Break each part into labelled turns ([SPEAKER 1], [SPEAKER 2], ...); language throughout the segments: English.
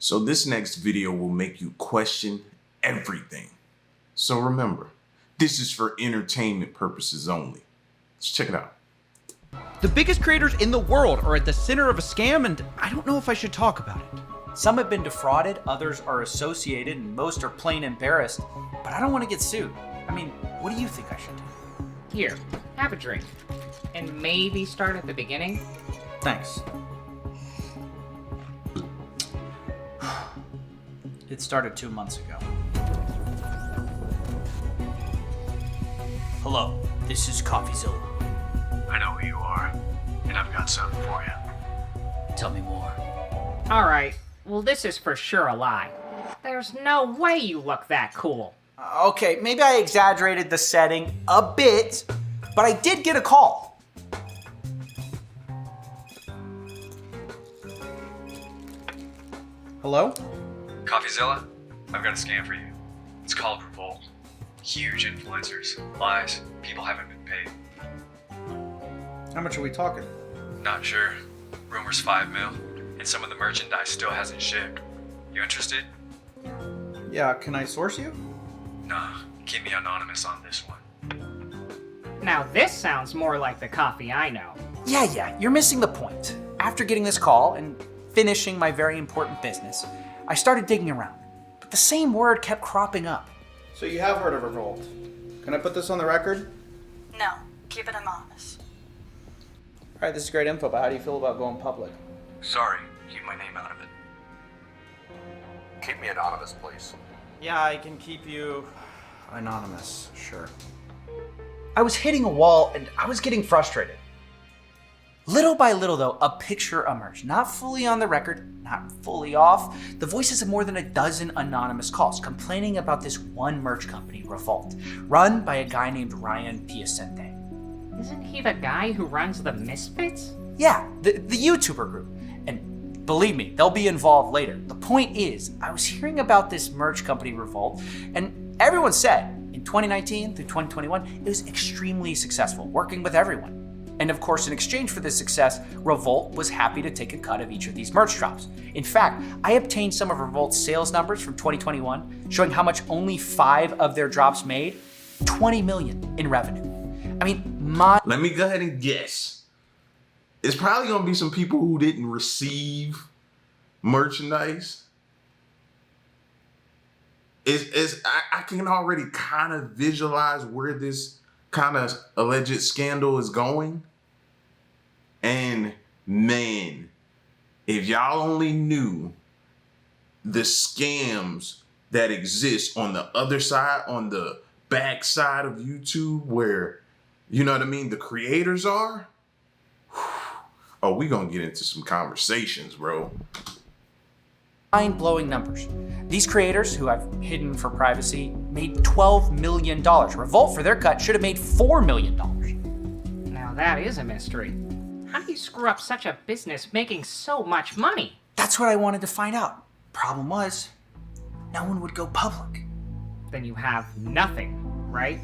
[SPEAKER 1] So this next video will make you question everything. So remember, this is for entertainment purposes only. Let's check it out.
[SPEAKER 2] The biggest creators in the world are at the center of a scam, and I don't know if I should talk about it.
[SPEAKER 3] Some have been defrauded, others are associated, and most are plain embarrassed. But I don't want to get sued. I mean, what do you think I should do?
[SPEAKER 4] Here, have a drink. And maybe start at the beginning?
[SPEAKER 3] Thanks. It started 2 months ago. Hello, this is CoffeeZilla.
[SPEAKER 5] I know who you are, and I've got something for you.
[SPEAKER 3] Tell me more.
[SPEAKER 4] Alright, well this is for sure a lie. There's no way you look that cool.
[SPEAKER 3] Okay, maybe I exaggerated the setting a bit, but I did get a call.
[SPEAKER 2] Hello?
[SPEAKER 5] CoffeeZilla, I've got a scam for you. It's called Revolt. Huge influencers, lies, people haven't been paid.
[SPEAKER 2] How much are we talking?
[SPEAKER 5] Not sure. Rumors 5 mil, and some of the merchandise still hasn't shipped. You interested?
[SPEAKER 2] Yeah, can I source you?
[SPEAKER 5] Nah, keep me anonymous on this one.
[SPEAKER 4] Now this sounds more like the coffee I know.
[SPEAKER 3] Yeah, you're missing the point. After getting this call and finishing my very important business, I started digging around, but the same word kept cropping up.
[SPEAKER 2] So you have heard of Revolt. Can I put this on the record?
[SPEAKER 6] No, keep it anonymous.
[SPEAKER 2] All right, this is great info, but how do you feel about going public?
[SPEAKER 5] Sorry, keep my name out of it.
[SPEAKER 7] Keep me anonymous, please.
[SPEAKER 2] Yeah, I can keep you anonymous, sure.
[SPEAKER 3] I was hitting a wall and I was getting frustrated. Little by little, though, a picture emerged. Not fully on the record, not fully off. The voices of more than a dozen anonymous calls complaining about this one merch company, Revolt, run by a guy named Ryan Piacente.
[SPEAKER 4] Isn't he the guy who runs the Misfits?
[SPEAKER 3] Yeah, the YouTuber group. And believe me, they'll be involved later. The point is, I was hearing about this merch company, Revolt, and everyone said in 2019 through 2021, it was extremely successful, working with everyone. And of course, in exchange for this success, Revolt was happy to take a cut of each of these merch drops. In fact, I obtained some of Revolt's sales numbers from 2021, showing how much only 5 of their drops made, 20 million in revenue. I mean,
[SPEAKER 1] Let me go ahead and guess. It's probably gonna be some people who didn't receive merchandise. I can already kind of visualize where this kind of alleged scandal is going. And man, if y'all only knew the scams that exist on the other side, on the back side of YouTube, where, you know what I mean, the creators are. Oh, we gonna get into some conversations, bro.
[SPEAKER 3] mind-blowing numbers. These creators, who I've hidden for privacy, made $12 million. Revolt, for their cut, should have made $4 million.
[SPEAKER 4] Now that is a mystery. How do you screw up such a business making so much money?
[SPEAKER 3] That's what I wanted to find out. Problem was, no one would go public.
[SPEAKER 4] Then you have nothing, right?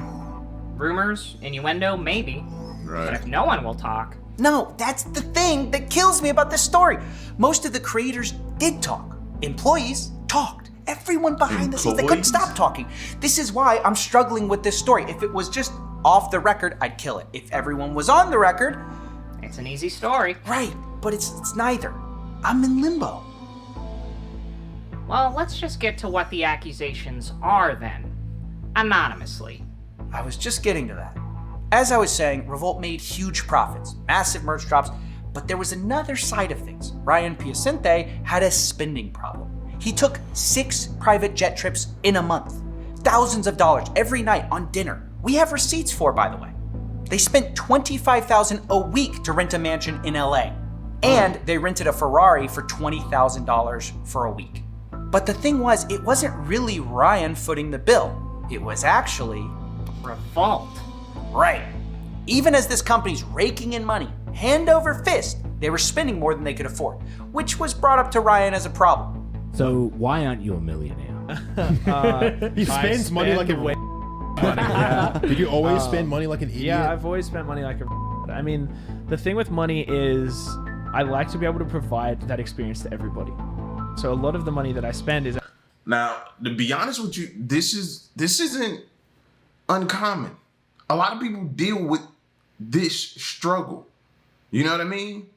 [SPEAKER 4] Rumors, innuendo, maybe.
[SPEAKER 1] Right.
[SPEAKER 4] But if no one will talk...
[SPEAKER 3] No, that's the thing that kills me about this story. Most of the creators did talk. Employees talked. Everyone behind the scenes, they couldn't stop talking. This is why I'm struggling with this story. If it was just off the record, I'd kill it. If everyone was on the record...
[SPEAKER 4] It's an easy story.
[SPEAKER 3] Right, but it's neither. I'm in limbo.
[SPEAKER 4] Well, let's just get to what the accusations are then. Anonymously.
[SPEAKER 3] I was just getting to that. As I was saying, Revolt made huge profits, massive merch drops, but there was another side of things. Ryan Piacente had a spending problem. He took 6 private jet trips in a month, thousands of dollars every night on dinner. We have receipts for, by the way. They spent $25,000 a week to rent a mansion in LA, and they rented a Ferrari for $20,000 for a week. But the thing was, it wasn't really Ryan footing the bill. It was actually
[SPEAKER 4] Revolt.
[SPEAKER 3] Right. Even as this company's raking in money, hand over fist, they were spending more than they could afford, which was brought up to Ryan as a problem.
[SPEAKER 8] So why aren't you a millionaire?
[SPEAKER 9] He spends money like a money. Yeah. Did you always spend money like an idiot?
[SPEAKER 10] Yeah, I've always spent money like a I mean, the thing with money is I like to be able to provide that experience to everybody. So a lot of the money that I spend is
[SPEAKER 1] Now, to be honest with you, this isn't uncommon. A lot of people deal with this struggle. You know what I mean?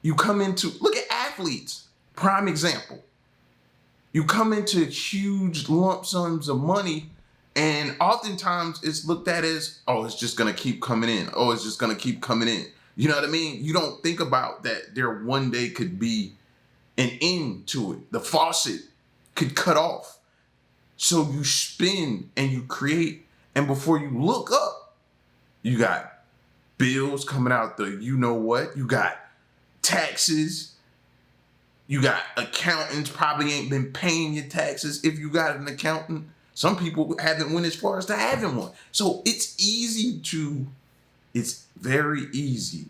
[SPEAKER 1] You come into, look at athletes, prime example. You come into huge lump sums of money, and oftentimes it's looked at as, oh, it's just gonna keep coming in. Oh, it's just gonna keep coming in. You know what I mean? You don't think about that there one day could be an end to it. The faucet could cut off. So you spin and you create, and before you look up, you got bills coming out the you know what, you got taxes, you got accountants probably ain't been paying your taxes if you got an accountant. Some people haven't went as far as to having one. So it's very easy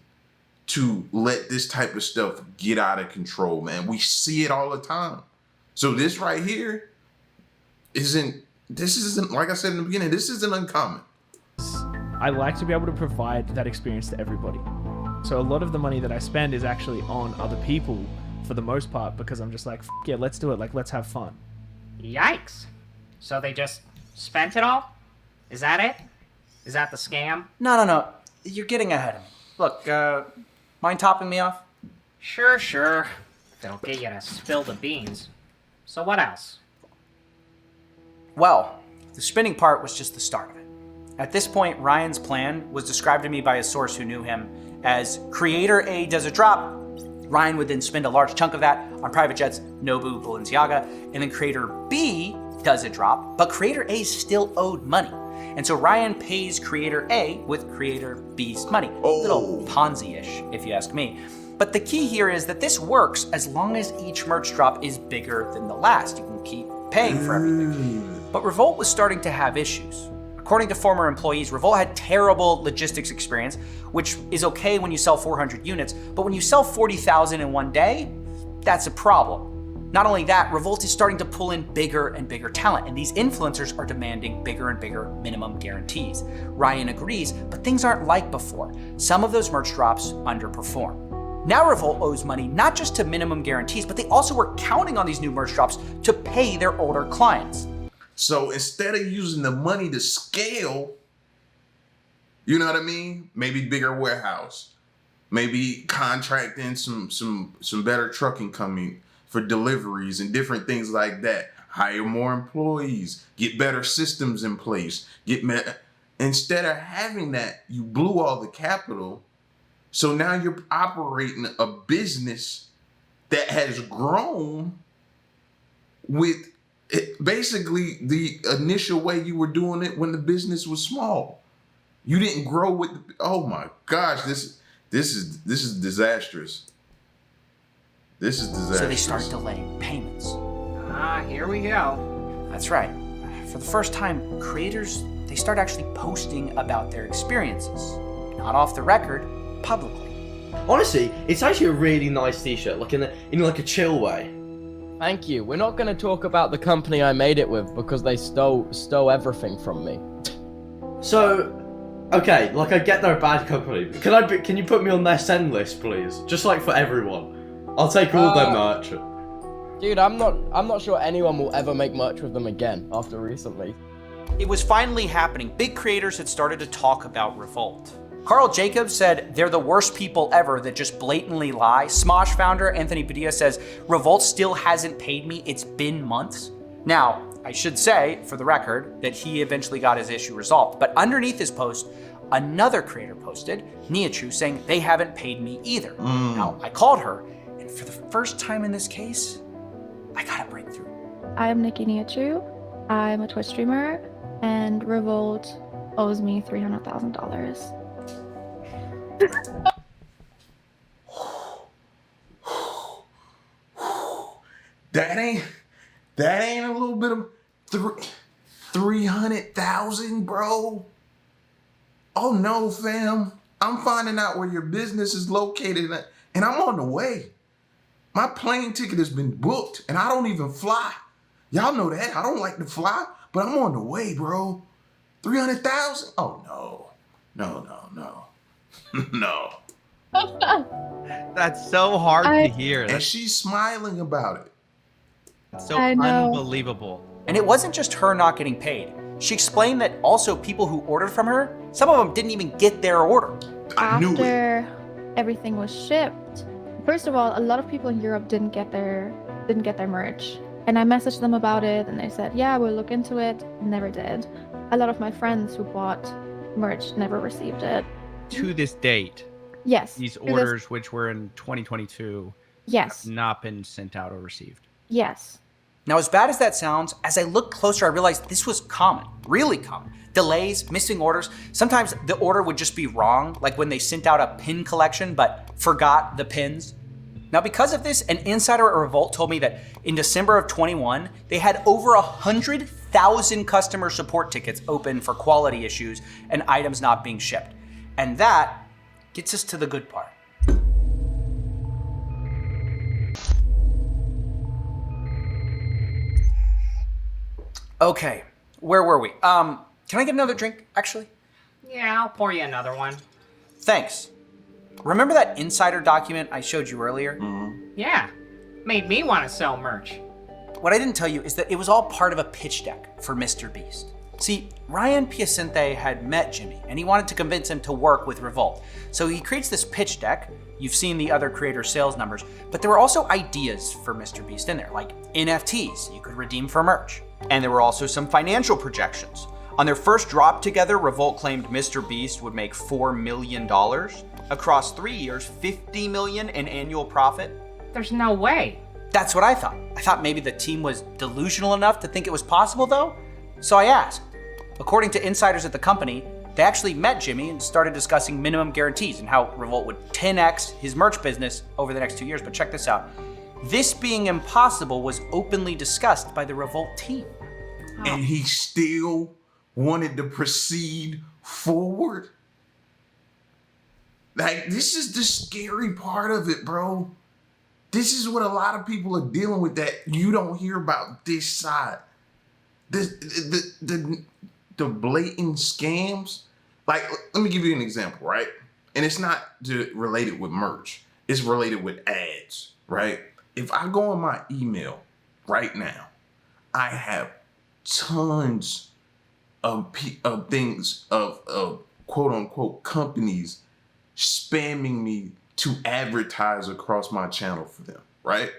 [SPEAKER 1] to let this type of stuff get out of control, man. We see it all the time. So this right here isn't like I said in the beginning, this isn't uncommon.
[SPEAKER 10] I like to be able to provide that experience to everybody. So a lot of the money that I spend is actually on other people for the most part, because I'm just like, yeah, let's do it. Like, let's have fun.
[SPEAKER 4] Yikes. So they just spent it all? Is that it? Is that the scam?
[SPEAKER 3] No. You're getting ahead of me. Look, mind topping me off?
[SPEAKER 4] Sure. They'll get you to spill the beans. So what else?
[SPEAKER 3] Well, the spinning part was just the start of it. At this point, Ryan's plan was described to me by a source who knew him as Creator A does a drop. Ryan would then spend a large chunk of that on private jets, Nobu, Balenciaga, and then Creator B does a drop, but Creator A still owed money. And so Ryan pays Creator A with Creator B's money. A little Ponzi-ish, if you ask me. But the key here is that this works as long as each merch drop is bigger than the last. You can keep paying for everything. But Revolt was starting to have issues. According to former employees, Revolt had terrible logistics experience, which is okay when you sell 400 units, but when you sell 40,000 in one day, that's a problem. Not only that, Revolt is starting to pull in bigger and bigger talent, and these influencers are demanding bigger and bigger minimum guarantees. Ryan agrees, but things aren't like before. Some of those merch drops underperform. Now Revolt owes money not just to minimum guarantees, but they also were counting on these new merch drops to pay their older clients.
[SPEAKER 1] So instead of using the money to scale, you know what I mean? Maybe bigger warehouse, maybe contracting some better trucking coming for deliveries and different things like that. Hire more employees, get better systems in place. Instead of having that, you blew all the capital. So now you're operating a business that has grown with basically the initial way you were doing it when the business was small. You didn't grow with oh my gosh, this is disastrous. This is disastrous.
[SPEAKER 3] So they start delaying payments.
[SPEAKER 4] Here we go.
[SPEAKER 3] That's right. For the first time, creators, they start actually posting about their experiences. Not off the record, publicly.
[SPEAKER 11] Honestly, it's actually a really nice t-shirt, like in a chill way.
[SPEAKER 12] Thank you. We're not going to talk about the company I made it with because they stole everything from me.
[SPEAKER 11] So, okay, like I get they're a bad company. Can you put me on their send list, please? Just like for everyone. I'll take all their merch.
[SPEAKER 12] Dude, I'm not sure anyone will ever make merch with them again after recently.
[SPEAKER 3] It was finally happening. Big creators had started to talk about Revolt. Carl Jacobs said they're the worst people ever that just blatantly lie. Smosh founder Anthony Padilla says Revolt still hasn't paid me. It's been months. Now, I should say, for the record, that he eventually got his issue resolved. But underneath his post, another creator posted, Niachu, saying they haven't paid me either. Now, I called her, and for the first time in this case, I got a breakthrough.
[SPEAKER 13] I'm Nikki Niachu. I'm a Twitch streamer, and Revolt owes me $300,000.
[SPEAKER 1] That ain't a little bit of 300,000, bro. Oh no, fam. I'm finding out where your business is located and I'm on the way. My plane ticket has been booked and I don't even fly. Y'all know that. I don't like to fly, but I'm on the way, bro. 300,000? Oh no. No. No.
[SPEAKER 2] That's so hard to hear.
[SPEAKER 1] And she's smiling about it.
[SPEAKER 2] So
[SPEAKER 13] I know.
[SPEAKER 2] unbelievable.
[SPEAKER 3] And it wasn't just her not getting paid. She explained that also people who ordered from her, some of them didn't even get their order.
[SPEAKER 13] After everything was shipped, first of all, a lot of people in Europe didn't get their merch. And I messaged them about it and they said, yeah, we'll look into it. Never did. A lot of my friends who bought merch never received it.
[SPEAKER 2] To this date,
[SPEAKER 13] Yes.
[SPEAKER 2] these
[SPEAKER 13] to this-
[SPEAKER 2] orders, which were in 2022,
[SPEAKER 13] Yes.
[SPEAKER 2] have not been sent out or received.
[SPEAKER 13] Yes.
[SPEAKER 3] Now, as bad as that sounds, as I looked closer, I realized this was common, really common. Delays, missing orders. Sometimes the order would just be wrong, like when they sent out a pin collection but forgot the pins. Now, because of this, an insider at Revolt told me that in December of 21, they had over 100,000 customer support tickets open for quality issues and items not being shipped. And that gets us to the good part. Okay, where were we? Can I get another drink, actually?
[SPEAKER 4] Yeah, I'll pour you another one.
[SPEAKER 3] Thanks. Remember that insider document I showed you earlier?
[SPEAKER 4] Yeah, made me want to sell merch.
[SPEAKER 3] What I didn't tell you is that it was all part of a pitch deck for MrBeast. See, Ryan Piacente had met Jimmy, and he wanted to convince him to work with Revolt. So he creates this pitch deck. You've seen the other creator sales numbers, but there were also ideas for MrBeast in there, like NFTs you could redeem for merch. And there were also some financial projections. On their first drop together, Revolt claimed MrBeast would make $4 million. Across 3 years, $50 million in annual profit.
[SPEAKER 4] There's no way.
[SPEAKER 3] That's what I thought. I thought maybe the team was delusional enough to think it was possible, though. So I asked. According to insiders at the company, they actually met Jimmy and started discussing minimum guarantees and how Revolt would 10x his merch business over the next 2 years. But check this out. This being impossible was openly discussed by the Revolt team.
[SPEAKER 1] And he still wanted to proceed forward. Like, this is the scary part of it, bro. This is what a lot of people are dealing with that you don't hear about this side. The blatant scams. Like, let me give you an example, right? And it's not related with merch. It's related with ads, right? If I go on my email right now, I have tons of things of quote unquote companies spamming me to advertise across my channel for them, right?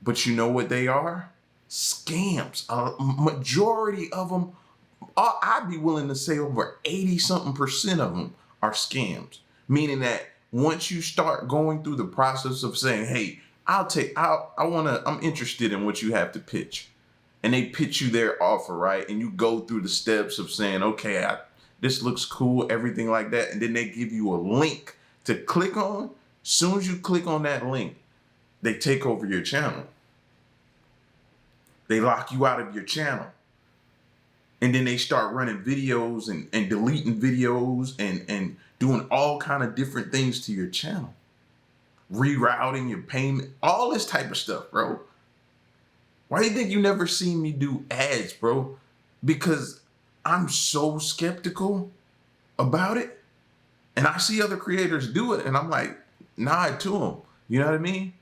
[SPEAKER 1] But you know what they are? Scams. A majority of them, I'd be willing to say over 80-something% of them are scams. Meaning that once you start going through the process of saying, hey, I'm interested in what you have to pitch. And they pitch you their offer, right? And you go through the steps of saying, okay, this looks cool, everything like that. And then they give you a link to click on. As soon as you click on that link, they take over your channel. They lock you out of your channel. And then they start running videos and deleting videos and doing all kind of different things to your channel. Rerouting your payment, all this type of stuff, bro. Why do you think you never seen me do ads, bro? Because I'm so skeptical about it. And I see other creators do it and I'm like, nod to them. You know what I mean?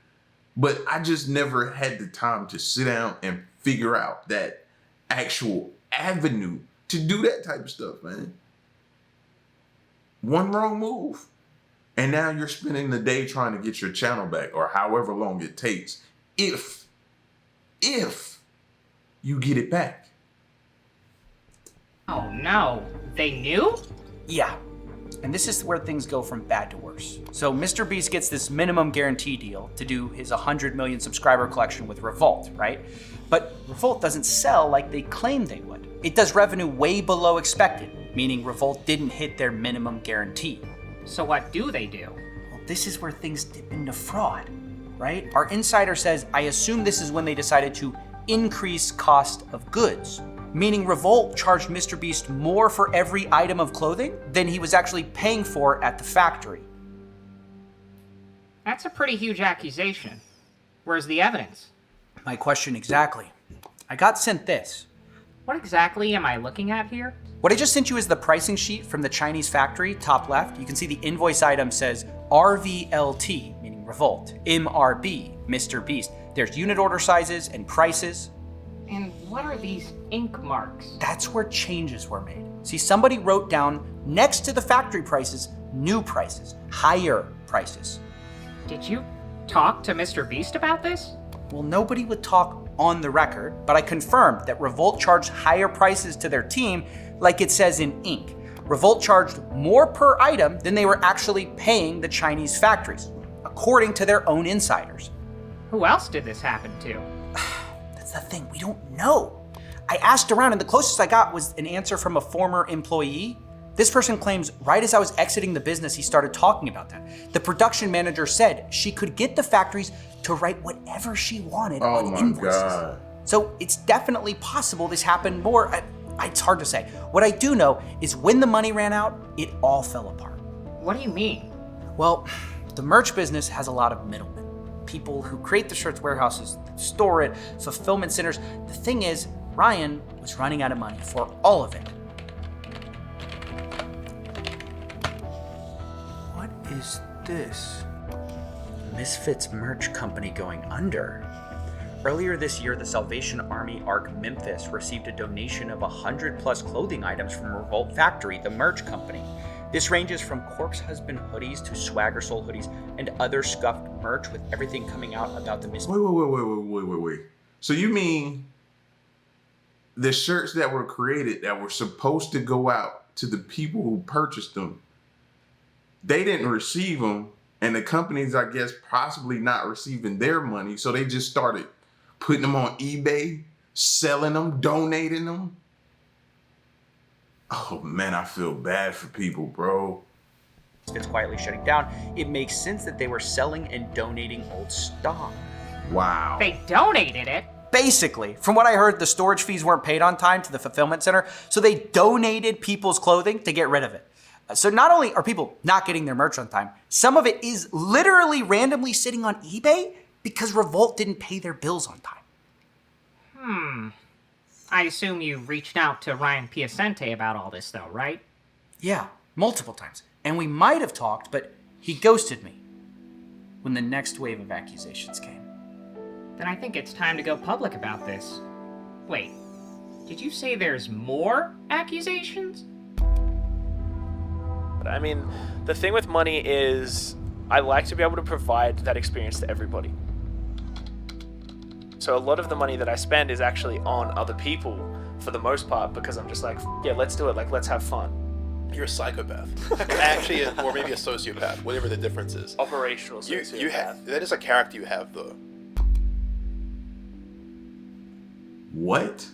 [SPEAKER 1] But I just never had the time to sit down and figure out that actual avenue to do that type of stuff, man. One wrong move. And now you're spending the day trying to get your channel back or however long it takes. If you get it back.
[SPEAKER 4] Oh no, they knew?
[SPEAKER 3] Yeah. And this is where things go from bad to worse. So MrBeast gets this minimum guarantee deal to do his 100 million subscriber collection with Revolt, right? But Revolt doesn't sell like they claimed they would. It does revenue way below expected, meaning Revolt didn't hit their minimum guarantee.
[SPEAKER 4] So what do they do?
[SPEAKER 3] Well, this is where things dip into fraud, right? Our insider says, I assume this is when they decided to increase cost of goods, meaning Revolt charged MrBeast more for every item of clothing than he was actually paying for at the factory.
[SPEAKER 4] That's a pretty huge accusation. Where's the evidence?
[SPEAKER 3] My question exactly. I got sent this.
[SPEAKER 4] What exactly am I looking at here?
[SPEAKER 3] What I just sent you is the pricing sheet from the Chinese factory, top left. You can see the invoice item says RVLT, meaning Revolt, MRB, MrBeast, There's unit order sizes and prices.
[SPEAKER 4] And what are these ink marks?
[SPEAKER 3] That's where changes were made. See, somebody wrote down next to the factory prices, new prices, higher prices.
[SPEAKER 4] Did you talk to MrBeast about this?
[SPEAKER 3] Well, nobody would talk on the record, but I confirmed that Revolt charged higher prices to their team, like it says in ink. Revolt charged more per item than they were actually paying the Chinese factories, according to their own insiders.
[SPEAKER 4] Who else did this happen to?
[SPEAKER 3] That's the thing, we don't know. I asked around, and the closest I got was an answer from a former employee. This person claims right as I was exiting the business, he started talking about that. The production manager said she could get the factories to write whatever she wanted on invoices.
[SPEAKER 1] God.
[SPEAKER 3] So it's definitely possible this happened more. It's hard to say. What I do know is when the money ran out, it all fell apart.
[SPEAKER 4] What do you mean?
[SPEAKER 3] Well, the merch business has a lot of middlemen. People who create the shirts warehouses, store it, fulfillment centers. The thing is, Ryan was running out of money for all of it. What is this? Misfits Merch Company going under. Earlier this year, the Salvation Army Arc Memphis received a donation of 100 plus clothing items from Revolt Factory, the merch company. This ranges from Corpse Husband hoodies to Swagger Soul hoodies and other scuffed merch with everything coming out about the Misfits.
[SPEAKER 1] Wait. So you mean the shirts that were created that were supposed to go out to the people who purchased them, they didn't receive them, and the companies, I guess, possibly not receiving their money, so they just started putting them on eBay, selling them, donating them. Oh man, I feel bad for people, bro.
[SPEAKER 3] It's quietly shutting down. It makes sense that they were selling and donating old stock.
[SPEAKER 1] Wow.
[SPEAKER 4] They donated it?
[SPEAKER 3] Basically, from what I heard, the storage fees weren't paid on time to the fulfillment center, so they donated people's clothing to get rid of it. So not only are people not getting their merch on time, some of it is literally randomly sitting on eBay because Revolt didn't pay their bills on time.
[SPEAKER 4] I assume you reached out to Ryan Piacente about all this though, right?
[SPEAKER 3] Yeah, multiple times. And we might have talked, but he ghosted me when the next wave of accusations came.
[SPEAKER 4] Then I think it's time to go public about this. Wait, did you say there's more accusations?
[SPEAKER 10] I mean, the thing with money is I like to be able to provide that experience to everybody. So a lot of the money that I spend is actually on other people for the most part because I'm just like, yeah, let's do it. Like, let's have fun.
[SPEAKER 9] You're a psychopath. Actually, or maybe a sociopath, whatever the difference is.
[SPEAKER 10] Operational sociopath.
[SPEAKER 9] You have, that is a character you have, though.
[SPEAKER 1] What?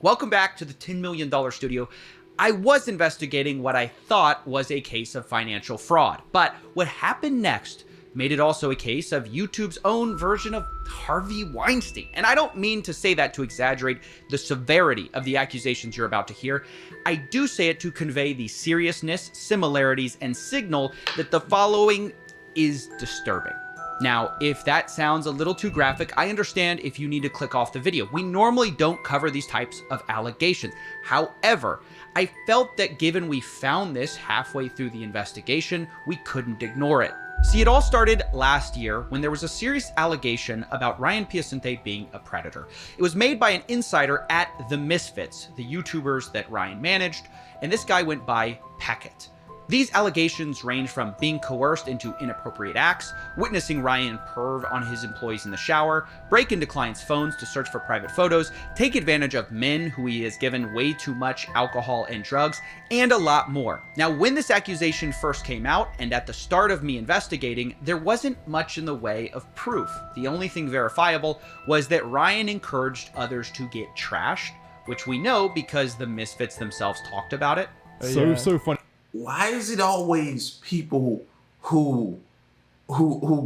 [SPEAKER 2] Welcome back to the $10 million studio. I was investigating what I thought was a case of financial fraud, but what happened next made it also a case of YouTube's own version of Harvey Weinstein. And I don't mean to say that to exaggerate the severity of the accusations you're about to hear. I do say it to convey the seriousness, similarities, and signal that the following is disturbing. Now, if that sounds a little too graphic, I understand if you need to click off the video. We normally don't cover these types of allegations. However, I felt that given we found this halfway through the investigation, we couldn't ignore it. See, it all started last year when there was a serious allegation about Ryan Piacente being a predator. It was made by an insider at The Misfits, the YouTubers that Ryan managed, and this guy went by Peckett. These allegations range from being coerced into inappropriate acts, witnessing Ryan perv on his employees in the shower, break into clients' phones to search for private photos, take advantage of men who he has given way too much alcohol and drugs, and a lot more. Now, when this accusation first came out, and at the start of me investigating, there wasn't much in the way of proof. The only thing verifiable was that Ryan encouraged others to get trashed, which we know because the Misfits themselves talked about it.
[SPEAKER 9] So funny.
[SPEAKER 1] Why is it always people who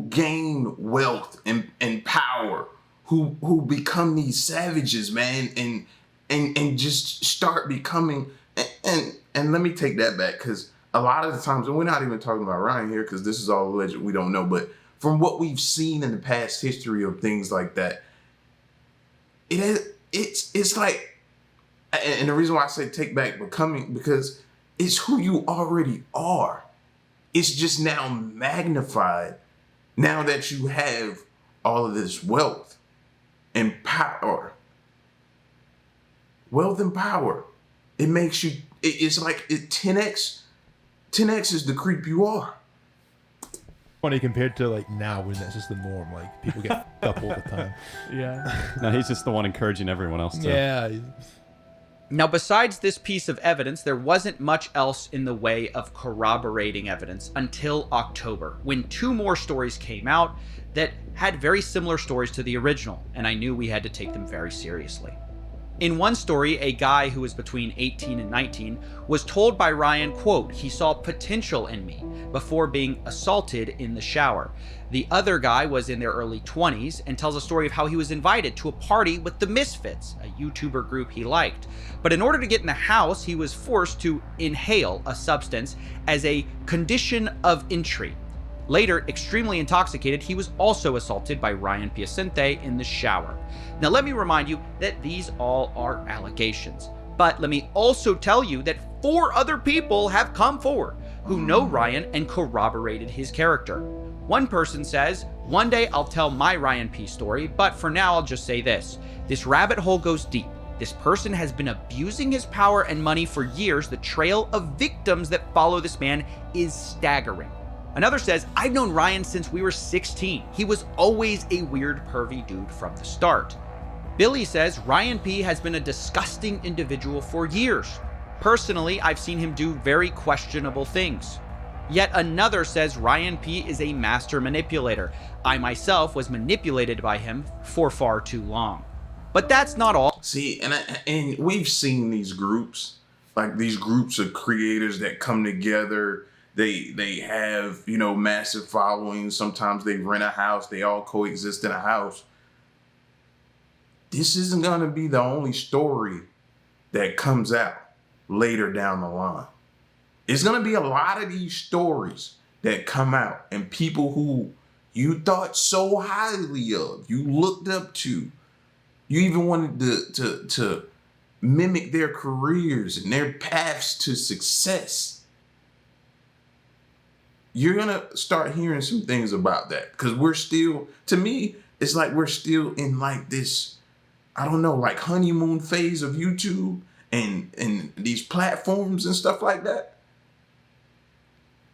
[SPEAKER 1] gain wealth and power, who become these savages, man, and just start becoming and let me take that back, because a lot of the times, and we're not even talking about Ryan here because this is all alleged, we don't know, but from what we've seen in the past history of things like that, it's like, and the reason why I say take back becoming, because it's who you already are. It's just now magnified Now that you have all of this wealth and power, it makes you, it's like 10x is the creep you are.
[SPEAKER 9] Funny compared to like now when that's just the norm. Like people get f***ed up all the time.
[SPEAKER 10] Yeah.
[SPEAKER 14] No, he's just the one encouraging everyone else to.
[SPEAKER 9] Yeah.
[SPEAKER 2] Now, besides this piece of evidence, there wasn't much else in the way of corroborating evidence until October, when 2 more stories came out that had very similar stories to the original, and I knew we had to take them very seriously. In one story, a guy who was between 18 and 19 was told by Ryan, quote, he saw potential in me before being assaulted in the shower. The other guy was in their early 20s and tells a story of how he was invited to a party with the Misfits, a YouTuber group he liked. But in order to get in the house, he was forced to inhale a substance as a condition of entry. Later, extremely intoxicated, he was also assaulted by Ryan Piacente in the shower. Now, let me remind you that these all are allegations. But let me also tell you that 4 other people have come forward who know Ryan and corroborated his character. One person says, one day I'll tell my Ryan P story, but for now I'll just say this. This rabbit hole goes deep. This person has been abusing his power and money for years. The trail of victims that follow this man is staggering. Another says, I've known Ryan since we were 16. He was always a weird, pervy dude from the start. Billy says, Ryan P has been a disgusting individual for years. Personally, I've seen him do very questionable things. Yet another says Ryan P is a master manipulator. I myself was manipulated by him for far too long. But that's not all.
[SPEAKER 1] See, and we've seen these groups, like these groups of creators that come together. They have, you know, massive followings. Sometimes they rent a house. They all coexist in a house. This isn't going to be the only story that comes out later down the line. It's going to be a lot of these stories that come out and people who you thought so highly of, you looked up to, you even wanted to mimic their careers and their paths to success. You're going to start hearing some things about that because we're still, to me, it's like we're still in like this, I don't know, like honeymoon phase of YouTube and these platforms and stuff like that.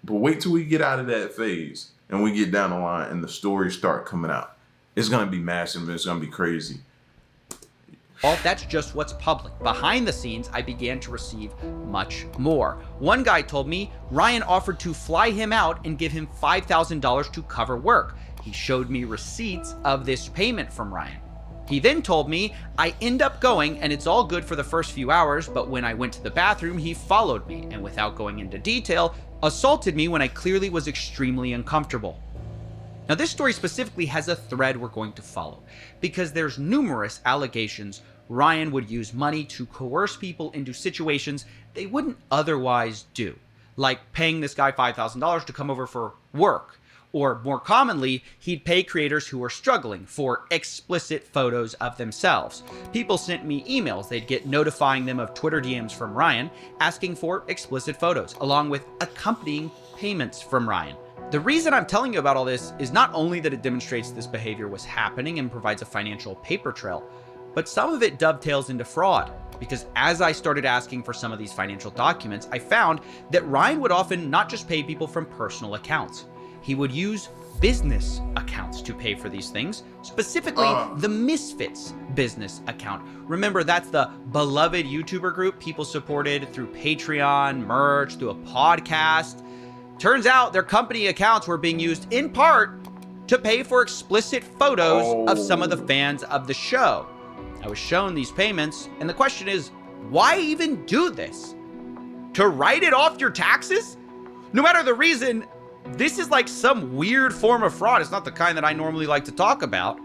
[SPEAKER 1] But wait till we get out of that phase and we get down the line and the stories start coming out. It's going to be massive. It's going to be crazy.
[SPEAKER 2] Well, that's just what's public. Behind the scenes, I began to receive much more. One guy told me Ryan offered to fly him out and give him $5,000 to cover work. He showed me receipts of this payment from Ryan. He then told me I end up going and it's all good for the first few hours, but when I went to the bathroom, he followed me and without going into detail, assaulted me when I clearly was extremely uncomfortable. Now, this story specifically has a thread we're going to follow because there's numerous allegations Ryan would use money to coerce people into situations they wouldn't otherwise do, like paying this guy $5,000 to come over for work, or more commonly, he'd pay creators who were struggling for explicit photos of themselves. People sent me emails they'd get notifying them of Twitter DMs from Ryan asking for explicit photos, along with accompanying payments from Ryan. The reason I'm telling you about all this is not only that it demonstrates this behavior was happening and provides a financial paper trail, but some of it dovetails into fraud, because as I started asking for some of these financial documents, I found that Ryan would often not just pay people from personal accounts. He would use business accounts to pay for these things, specifically the Misfits business account. Remember, that's the beloved YouTuber group people supported through Patreon, merch, through a podcast. Turns out their company accounts were being used in part to pay for explicit photos of some of the fans of the show. I was shown these payments, and the question is, why even do this? To write it off your taxes? No matter the reason, this is like some weird form of fraud. It's not the kind that I normally like to talk about,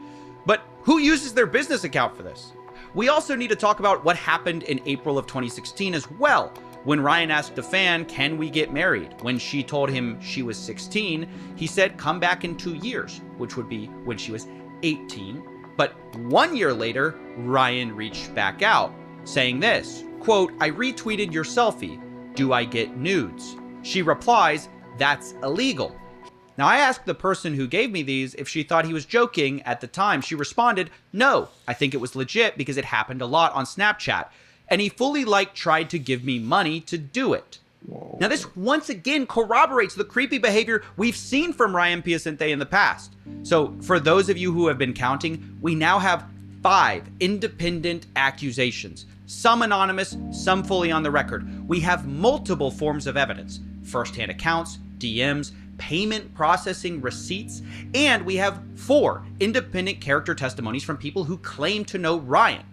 [SPEAKER 2] but who uses their business account for this? We also need to talk about what happened in April of 2016 as well, when Ryan asked a fan, can we get married? When she told him she was 16, he said, come back in 2 years, which would be when she was 18. But 1 year later, Ryan reached back out, saying this, quote, I retweeted your selfie. Do I get nudes? She replies, that's illegal. Now, I asked the person who gave me these if she thought he was joking at the time. She responded, no, I think it was legit because it happened a lot on Snapchat. And he fully tried to give me money to do it. Whoa. Now, this once again corroborates the creepy behavior we've seen from Ryan Piacente in the past. So for those of you who have been counting, we now have 5 independent accusations. Some anonymous, some fully on the record. We have multiple forms of evidence. First-hand accounts, DMs, payment processing receipts, and we have 4 independent character testimonies from people who claim to know Ryan.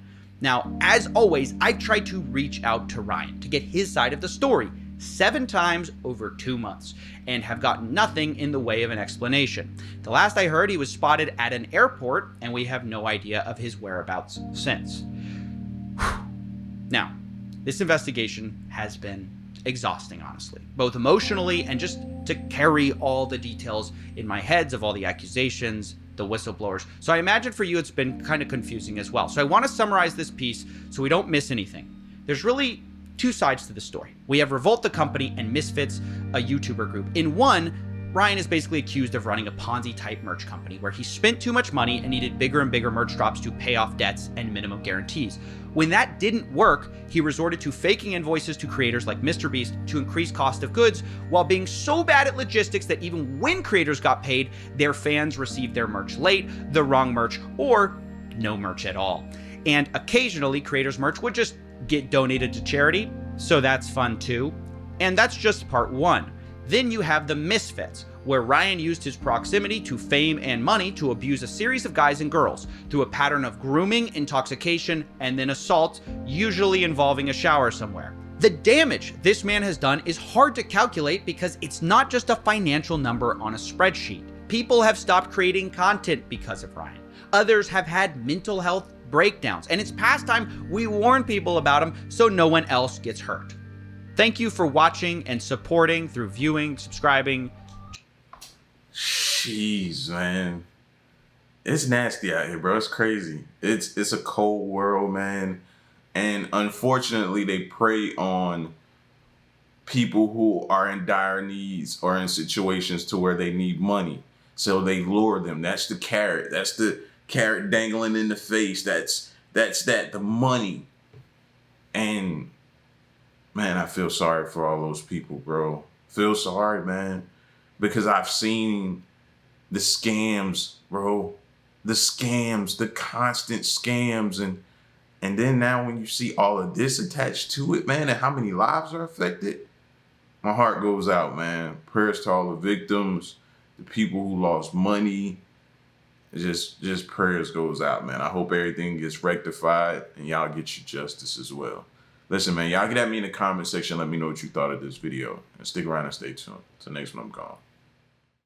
[SPEAKER 2] Now, as always, I've tried to reach out to Ryan to get his side of the story 7 times over 2 months and have gotten nothing in the way of an explanation. The last I heard, he was spotted at an airport, and we have no idea of his whereabouts since. Now, this investigation has been exhausting, honestly, both emotionally and just to carry all the details in my heads of all the accusations, the whistleblowers. So I imagine for you it's been kind of confusing as well. So I want to summarize this piece so we don't miss anything. There's really 2 sides to the story. We have Revolt the company and Misfits, a YouTuber group. In one, Ryan is basically accused of running a Ponzi-type merch company where he spent too much money and needed bigger and bigger merch drops to pay off debts and minimum guarantees. When that didn't work, he resorted to faking invoices to creators like MrBeast to increase cost of goods, while being so bad at logistics that even when creators got paid, their fans received their merch late, the wrong merch, or no merch at all. And occasionally, creators' merch would just get donated to charity, so that's fun too. And that's just part 1. Then you have the Misfits, where Ryan used his proximity to fame and money to abuse a series of guys and girls through a pattern of grooming, intoxication, and then assault, usually involving a shower somewhere. The damage this man has done is hard to calculate because it's not just a financial number on a spreadsheet. People have stopped creating content because of Ryan. Others have had mental health breakdowns, and it's past time we warn people about him so no one else gets hurt. Thank you for watching and supporting through viewing, subscribing.
[SPEAKER 1] Jeez, man. It's nasty out here, bro. It's crazy. It's a cold world, man. And unfortunately, they prey on people who are in dire needs or in situations to where they need money. So they lure them. That's the carrot. That's the carrot dangling in the face. That's the money. And man, I feel sorry for all those people, bro. Feel sorry, man. Because I've seen the scams, bro. The scams, the constant scams. And then now when you see all of this attached to it, man, and how many lives are affected, my heart goes out, man. Prayers to all the victims, the people who lost money. Just prayers goes out, man. I hope everything gets rectified and y'all get your justice as well. Listen, man, y'all get at me in the comment section. Let me know what you thought of this video. And stick around and stay tuned. Till next one, I'm gone.